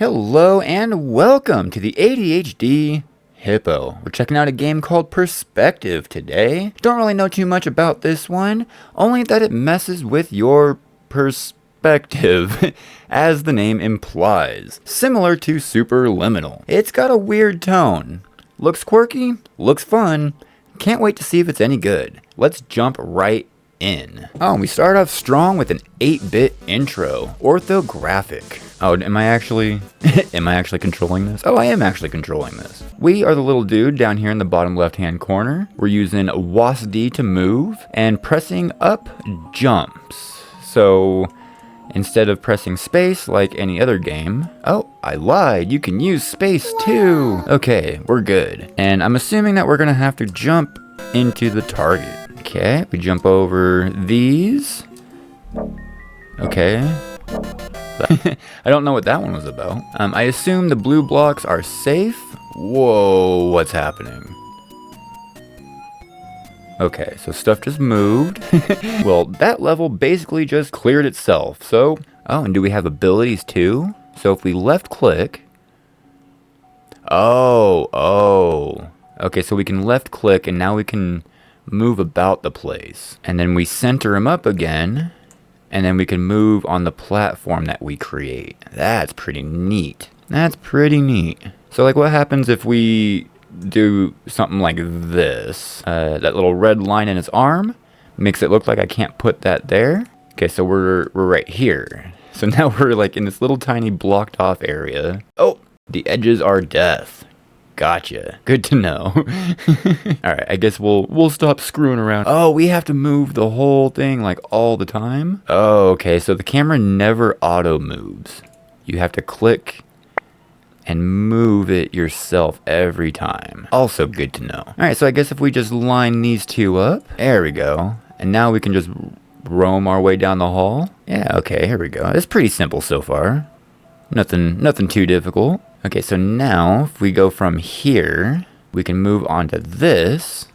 Hello and welcome to the ADHD Hippo. We're checking out a game called Perspective today. Don't really know too much about this one, only that it messes with your perspective, as the name implies. Similar to Superliminal. It's got a weird tone. Looks quirky, looks fun. Can't wait to see if it's any good. Let's jump right in. Oh, we start off strong with an 8-bit intro. Orthographic. Oh, am I actually controlling this? Oh, I am actually controlling this. We are the little dude down here in the bottom left-hand corner. We're using WASD to move and pressing up jumps. So instead of pressing space like any other game, oh, I lied, you can use space too. Okay, we're good. And I'm assuming that we're gonna have to jump into the target. Okay, we jump over these. Okay. I don't know what that one was about. I assume the blue blocks are safe. Whoa, what's happening? Okay, so stuff just moved. Well, that level basically just cleared itself. So, oh, and do we have abilities too? So if we left click. Oh. Okay, so we can left click and now we can move about the place. And then we center him up again. And then we can move on the platform that we create. That's pretty neat. So like what happens if we do something like this? That little red line in his arm makes it look like I can't put that there. Okay, so we're right here. So now we're like in this little tiny blocked off area. Oh, the edges are death. Gotcha. Good to know. Alright, I guess we'll stop screwing around. Oh, we have to move the whole thing like all the time? Oh, okay, so the camera never auto moves. You have to click and move it yourself every time. Also good to know. Alright, so I guess if we just line these two up. There we go. And now we can just roam our way down the hall. Yeah, okay, here we go. It's pretty simple so far. Nothing too difficult. Okay, so now if we go from here, we can move on to this.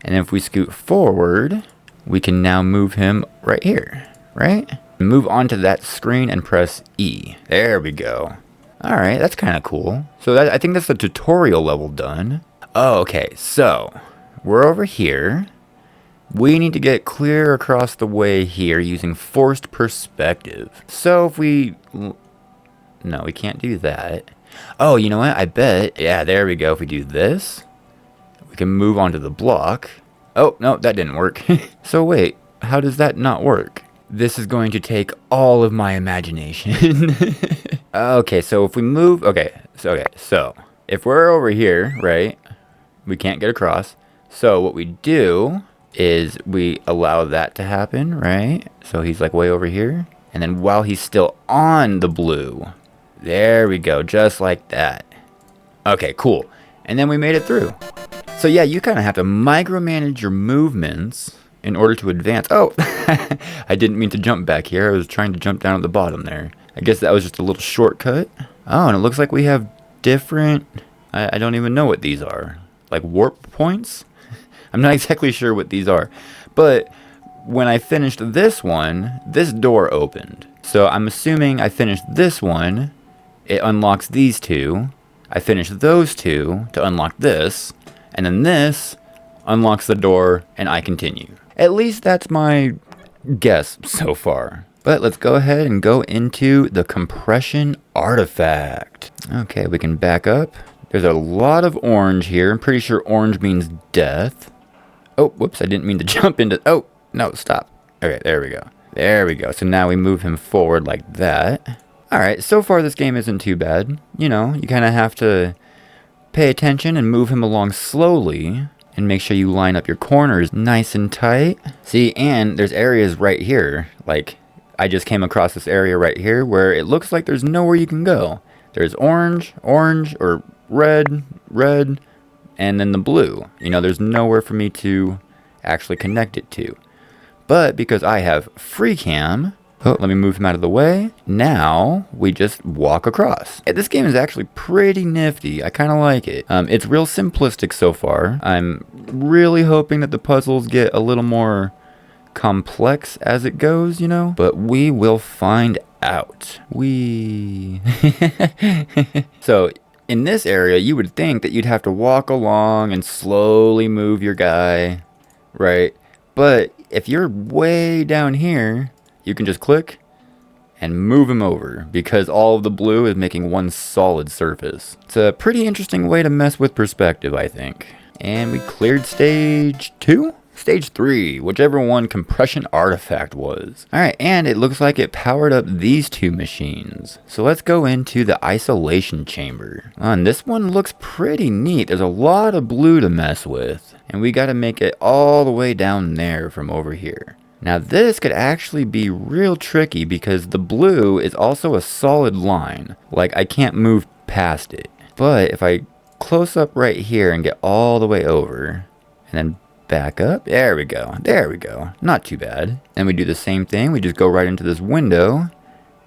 And if we scoot forward, we can now move him right here, right? Move onto that screen and press E. There we go. All right, that's kind of cool. So I think that's the tutorial level done. Oh, okay, so we're over here. We need to get clear across the way here using forced perspective. So if we... No, we can't do that. Oh, you know what? I bet. Yeah, there we go. If we do this, we can move onto the block. Oh, no, that didn't work. So wait, how does that not work? This is going to take all of my imagination. Okay, so if we move... So if we're over here, right, we can't get across. So what we do is we allow that to happen, right? So he's like way over here. And then while he's still on the blue... There we go, just like that. Okay, cool. And then we made it through. So yeah, you kind of have to micromanage your movements in order to advance. Oh, I didn't mean to jump back here. I was trying to jump down at the bottom there. I guess that was just a little shortcut. Oh, and it looks like we have different... I don't even know what these are. Like warp points? I'm not exactly sure what these are. But when I finished this one, this door opened. So I'm assuming I finished this one... It unlocks these two. I finish those two to unlock this. And then this unlocks the door and I continue. At least that's my guess so far. But let's go ahead and go into the compression artifact. Okay, we can back up. There's a lot of orange here. I'm pretty sure orange means death. Oh, whoops, I didn't mean to jump into... Oh, no, stop. Okay, there we go. There we go. So now we move him forward like that. Alright, so far this game isn't too bad. You know, you kind of have to pay attention and move him along slowly. And make sure you line up your corners nice and tight. See, and there's areas right here. Like, I just came across this area right here where it looks like there's nowhere you can go. There's orange, or red, and then the blue. You know, there's nowhere for me to actually connect it to. But because I have free cam... Oh, let me move him out of the way. Now, we just walk across. This game is actually pretty nifty. I kind of like it. It's real simplistic so far. I'm really hoping that the puzzles get a little more complex as it goes, you know? But we will find out. Whee! So, in this area, you would think that you'd have to walk along and slowly move your guy, right? But if you're way down here, you can just click and move him over because all of the blue is making one solid surface. It's a pretty interesting way to mess with perspective, I think. And we cleared stage 2? Stage 3, whichever one compression artifact was. Alright, and it looks like it powered up these 2 machines. So let's go into the isolation chamber. And this one looks pretty neat. There's a lot of blue to mess with. And we gotta make it all the way down there from over here. Now this could actually be real tricky because the blue is also a solid line. Like I can't move past it. But if I close up right here and get all the way over and then back up. There we go. There we go. Not too bad. Then we do the same thing. We just go right into this window.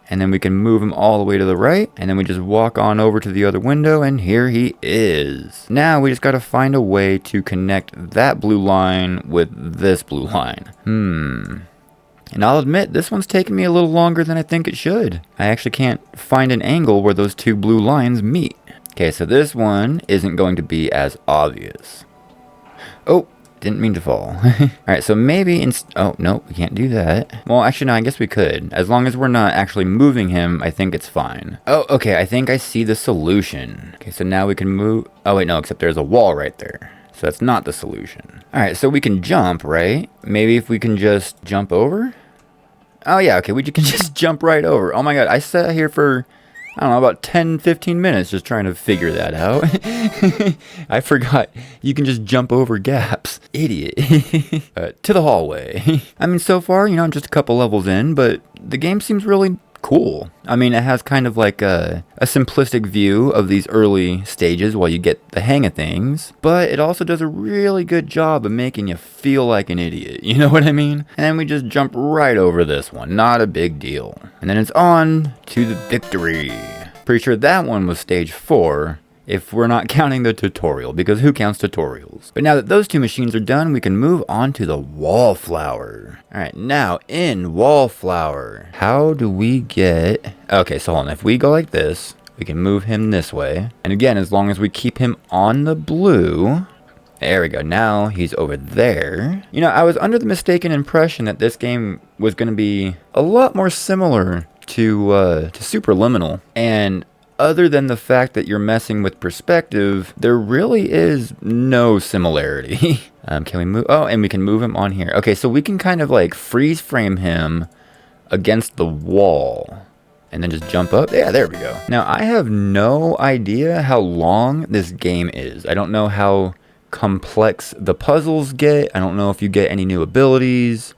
And then we can move him all the way to the right. And then we just walk on over to the other window. And here he is. Now we just got to find a way to connect that blue line with this blue line. And I'll admit, this one's taking me a little longer than I think it should. I actually can't find an angle where those 2 blue lines meet. Okay, so this one isn't going to be as obvious. Oh. Didn't mean to fall. Alright, so maybe oh, no, we can't do that. Well, actually, no, I guess we could. As long as we're not actually moving him, I think it's fine. Oh, okay, I think I see the solution. Okay, so now we can move. Oh, wait, no, except there's a wall right there. So that's not the solution. Alright, so we can jump, right? Maybe if we can just jump over? Oh, yeah, okay, we can just jump right over. Oh, my God, I sat here for, I don't know, about 10, 15 minutes just trying to figure that out. I forgot you can just jump over gaps. Idiot. To the hallway. I mean, so far, you know, I'm just a couple levels in, but the game seems really cool. I mean, it has kind of like a simplistic view of these early stages while you get the hang of things, but it also does a really good job of making you feel like an idiot. You know what I mean? And then we just jump right over this one. Not a big deal. And then it's on to the victory. Pretty sure that one was stage 4. If we're not counting the tutorial, because who counts tutorials? But now that those 2 machines are done, we can move on to the wallflower. Alright, now in wallflower, how do we get... Okay, so hold on, if we go like this, we can move him this way. And again, as long as we keep him on the blue... There we go, now he's over there. You know, I was under the mistaken impression that this game was going to be a lot more similar to Superliminal. And... other than the fact that you're messing with perspective, there really is no similarity. Can we move? Oh, and we can move him on here. Okay, so we can kind of like freeze frame him against the wall and then just jump up. Yeah, there we go. Now, I have no idea how long this game is. I don't know how complex the puzzles get. I don't know if you get any new abilities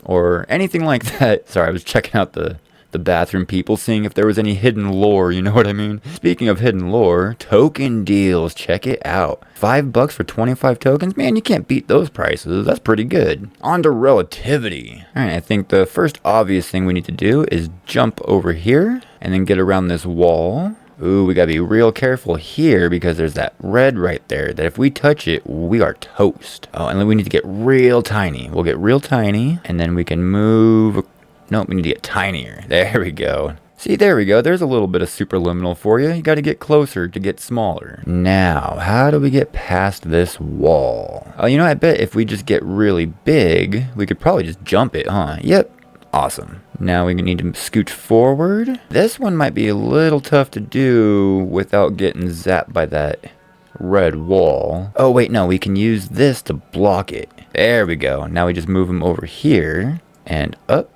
or anything like that. Sorry, I was checking out the bathroom people, seeing if there was any hidden lore, you know what I mean? Speaking of hidden lore, token deals, check it out. $5 for 25 tokens? Man, you can't beat those prices. That's pretty good. On to relativity. Alright, I think the first obvious thing we need to do is jump over here and then get around this wall. Ooh, we gotta be real careful here because there's that red right there that if we touch it, we are toast. Oh, and then we need to get real tiny. We'll get real tiny and then we can move. Nope, we need to get tinier. There we go. See, there we go. There's a little bit of Superliminal for you. You got to get closer to get smaller. Now, how do we get past this wall? Oh, you know, I bet if we just get really big, we could probably just jump it, huh? Yep. Awesome. Now we need to scooch forward. This one might be a little tough to do without getting zapped by that red wall. Oh, wait, no. We can use this to block it. There we go. Now we just move them over here and up.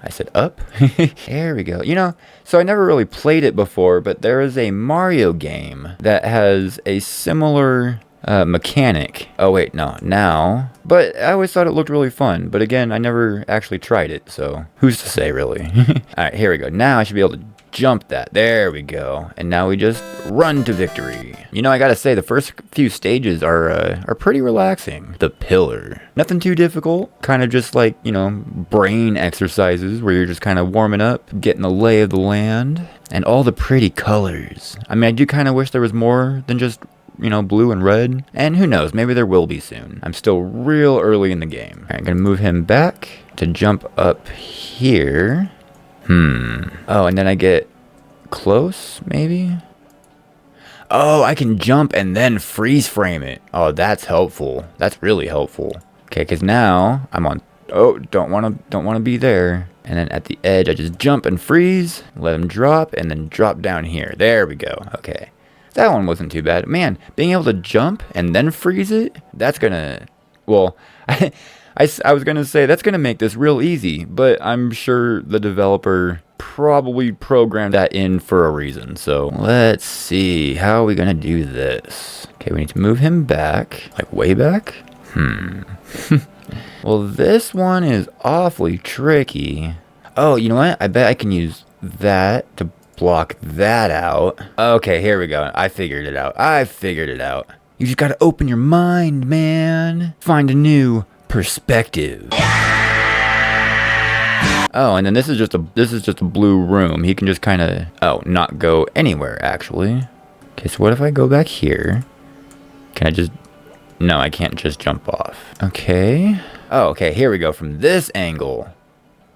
I said up. There we go. You know, so I never really played it before, but there is a Mario game that has a similar mechanic. Oh, wait, no, now. But I always thought it looked really fun. But again, I never actually tried it, so who's to say, really? All right, here we go. Now I should be able to jump that. There we go. And now we just run to victory. You know, I gotta say, the first few stages are pretty relaxing. The pillar. Nothing too difficult. Kind of just like, you know, brain exercises where you're just kind of warming up, getting the lay of the land, and all the pretty colors. I mean, I do kind of wish there was more than just, you know, blue and red. And who knows, maybe there will be soon. I'm still real early in the game. All right, I'm gonna move him back to jump up here. Oh, and then I get close, maybe? Oh, I can jump and then freeze frame it. Oh, that's helpful. That's really helpful. Okay, because now I'm on... Oh, don't want to be there. And then at the edge, I just jump and freeze, let him drop, and then drop down here. There we go. Okay. That one wasn't too bad. Man, being able to jump and then freeze it, that's gonna... Well, I was gonna say, that's gonna make this real easy, but I'm sure the developer probably programmed that in for a reason. So let's see, how are we gonna do this? Okay, we need to move him back, like way back. Well, this one is awfully tricky. Oh, you know what? I bet I can use that to block that out. Okay, here we go. I figured it out. You just gotta open your mind, man. Find a new perspective. Oh, and then this is just a blue room. He can just kind of not go anywhere actually. Okay, so what if I go back here? Can I just... No, I can't just jump off. Okay. Oh, okay, here we go. From this angle,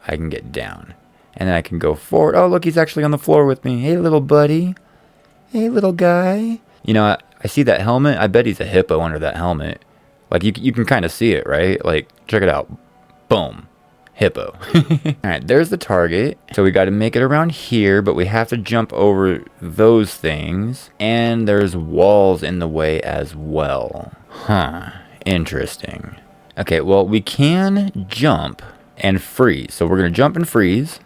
I can get down. And then I can go forward. Oh, look, he's actually on the floor with me. Hey, little buddy. Hey, little guy. You know, I see that helmet. I bet he's a hippo under that helmet. Like, you can kind of see it, right? Like, check it out. Boom. Hippo. Alright, there's the target. So we got to make it around here, but we have to jump over those things. And there's walls in the way as well. Huh. Interesting. Okay, well, we can jump and freeze. So we're going to jump and freeze.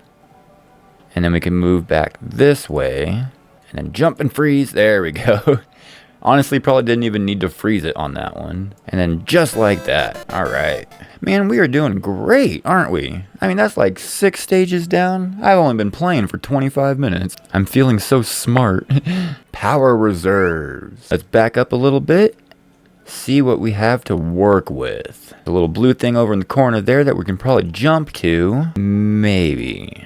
And then we can move back this way. And then jump and freeze. There we go. Honestly, probably didn't even need to freeze it on that one. And then just like that. Alright. Man, we are doing great, aren't we? I mean, that's like 6 stages down. I've only been playing for 25 minutes. I'm feeling so smart. Power reserves. Let's back up a little bit. See what we have to work with. A little blue thing over in the corner there that we can probably jump to. Maybe.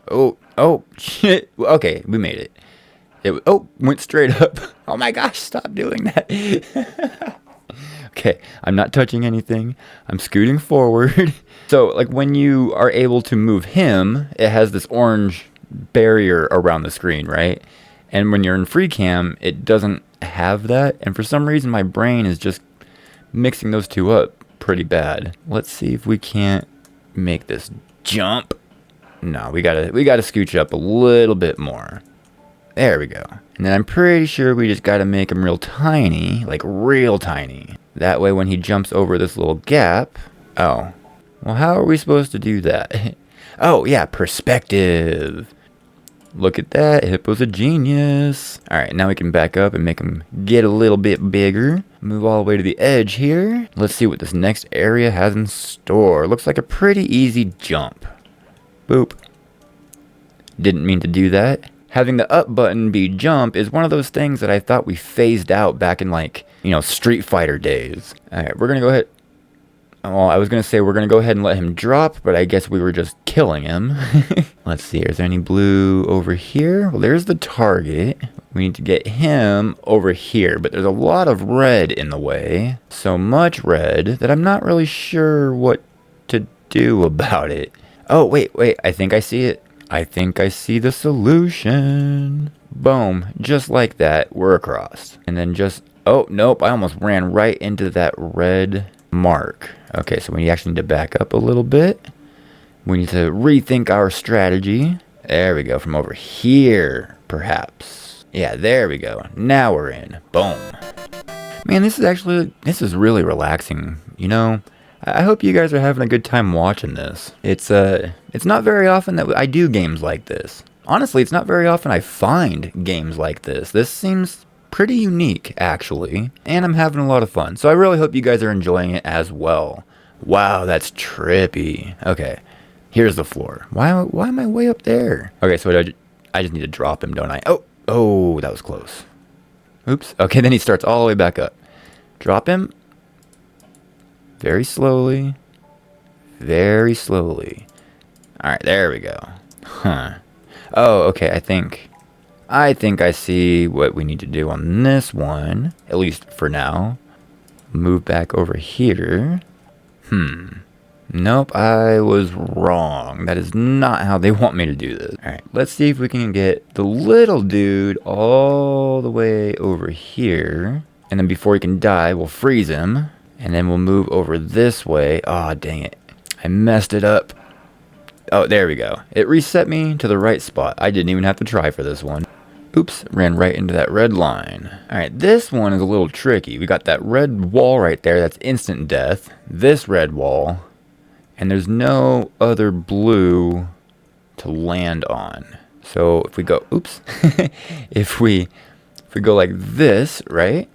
Oh, shit. Okay, we made it. Went straight up. Oh my gosh, stop doing that. Okay, I'm not touching anything. I'm scooting forward. So, like, when you are able to move him, it has this orange barrier around the screen, right? And when you're in free cam, it doesn't have that. And for some reason, my brain is just mixing those two up pretty bad. Let's see if we can't make this jump. No, we gotta scooch up a little bit more. There we go. And then I'm pretty sure we just gotta make him real tiny, like real tiny. That way when he jumps over this little gap... Oh. Well, how are we supposed to do that? Oh, yeah, perspective. Look at that, Hippo's a genius. Alright, now we can back up and make him get a little bit bigger. Move all the way to the edge here. Let's see what this next area has in store. Looks like a pretty easy jump. Boop. Didn't mean to do that. Having the up button be jump is one of those things that I thought we phased out back in, like, you know, Street Fighter days. Alright, we're gonna go ahead. Well, I was gonna say we're gonna go ahead and let him drop, but I guess we were just killing him. Let's see, is there any blue over here? Well, there's the target. We need to get him over here, but there's a lot of red in the way. So much red that I'm not really sure what to do about it. Oh, wait, I think I see it. I think I see the solution. Boom, just like that, we're across. And then just, oh, nope, I almost ran right into that red mark. Okay, so we actually need to back up a little bit. We need to rethink our strategy. There we go, from over here, perhaps. Yeah, there we go. Now we're in. Boom. Man, this is really relaxing, you know? I hope you guys are having a good time watching this. It's not very often that I do games like this. Honestly, it's not very often I find games like this. This seems pretty unique, actually. And I'm having a lot of fun. So I really hope you guys are enjoying it as well. Wow, that's trippy. Okay, here's the floor. Why am I way up there? Okay, so I just need to drop him, don't I? Oh, that was close. Oops. Okay, then he starts all the way back up. Drop him. Very slowly. Very slowly. Alright, there we go. Huh. Oh, okay, I think I see what we need to do on this one. At least for now. Move back over here. Nope, I was wrong. That is not how they want me to do this. Alright, let's see if we can get the little dude all the way over here. And then before he can die, we'll freeze him. And then we'll move over this way. Aw, dang it. I messed it up. Oh, there we go. It reset me to the right spot. I didn't even have to try for this one. Oops, ran right into that red line. Alright, this one is a little tricky. We got that red wall right there. That's instant death. This red wall. And there's no other blue to land on. So if we go, oops. if we go like this, right?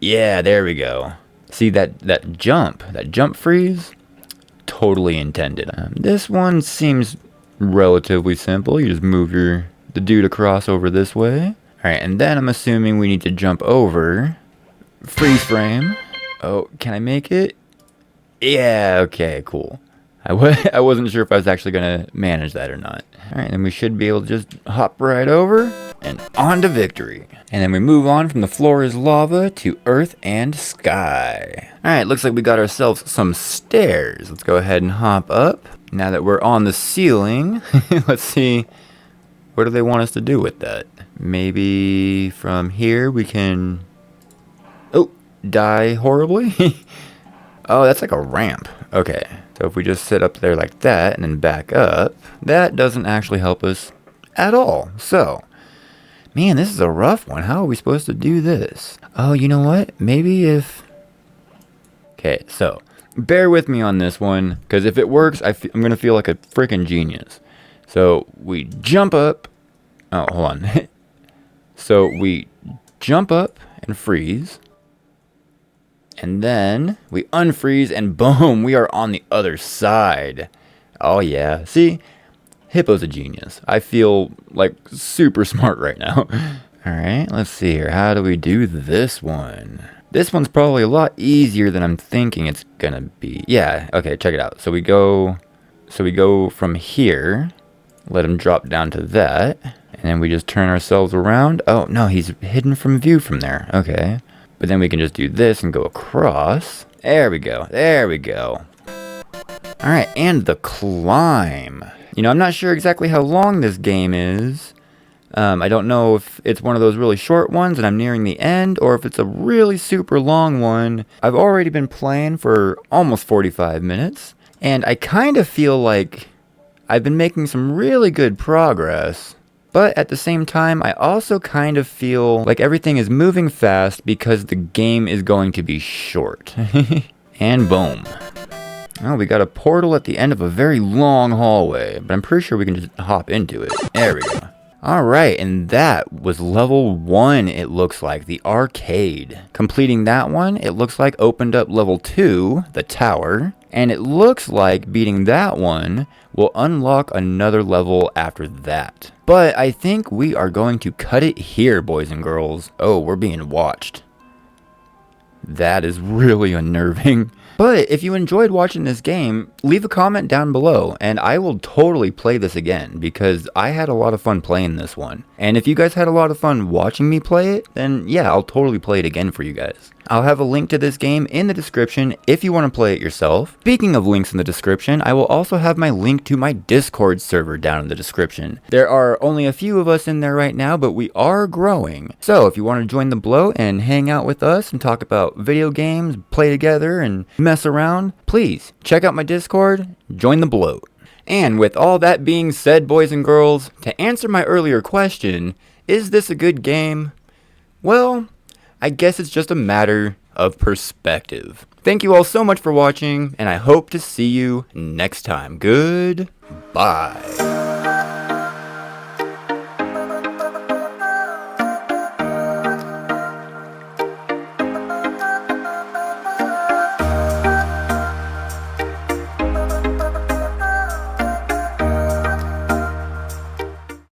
Yeah, there we go. See that jump freeze? Totally intended. This one seems relatively simple. You just move the dude across over this way. All right, and then I'm assuming we need to jump over. Freeze frame. Oh, can I make it? Yeah, okay, cool. I wasn't sure if I was actually going to manage that or not. All right, then we should be able to just hop right over and on to victory. And then we move on from the floor is lava to earth and sky. All right, looks like we got ourselves some stairs. Let's go ahead and hop up. Now that we're on the ceiling, let's see, what do they want us to do with that? Maybe from here we can, oh, die horribly? Oh, that's like a ramp. Okay, so if we just sit up there like that and then back up, that doesn't actually help us at all. So, man, this is a rough one. How are we supposed to do this? Oh, you know what? Maybe if... Okay, so bear with me on this one, because if it works, I'm going to feel like a freaking genius. So we jump up. Oh, hold on. So we jump up and freeze. And then we unfreeze and boom, we are on the other side. Oh yeah, see? Hippo's a genius. I feel like super smart right now. Alright, let's see here. How do we do this one? This one's probably a lot easier than I'm thinking it's gonna be. Yeah, okay, check it out. So we go from here, let him drop down to that, and then we just turn ourselves around. Oh no, he's hidden from view from there. Okay. But then we can just do this and go across. There we go. There we go. Alright, and the climb. You know, I'm not sure exactly how long this game is. I don't know if it's one of those really short ones and I'm nearing the end, or if it's a really super long one. I've already been playing for almost 45 minutes, and I kind of feel like I've been making some really good progress. But at the same time, I also kind of feel like everything is moving fast because the game is going to be short. And boom. Oh, we got a portal at the end of a very long hallway, but I'm pretty sure we can just hop into it. There we go. Alright, and that was level 1, it looks like, the arcade. Completing that one, it looks like opened up level 2, the tower. And it looks like beating that one will unlock another level after that. But I think we are going to cut it here, boys and girls. Oh, we're being watched. That is really unnerving. But if you enjoyed watching this game, leave a comment down below and I will totally play this again because I had a lot of fun playing this one. And if you guys had a lot of fun watching me play it, then yeah, I'll totally play it again for you guys. I'll have a link to this game in the description if you want to play it yourself. Speaking of links in the description, I will also have my link to my Discord server down in the description. There are only a few of us in there right now, but we are growing. So if you want to join the bloat and hang out with us and talk about video games, play together and mess around, please check out my Discord, join the bloat. And with all that being said, boys and girls, to answer my earlier question, is this a good game? Well, I guess it's just a matter of perspective. Thank you all so much for watching, and I hope to see you next time. Goodbye.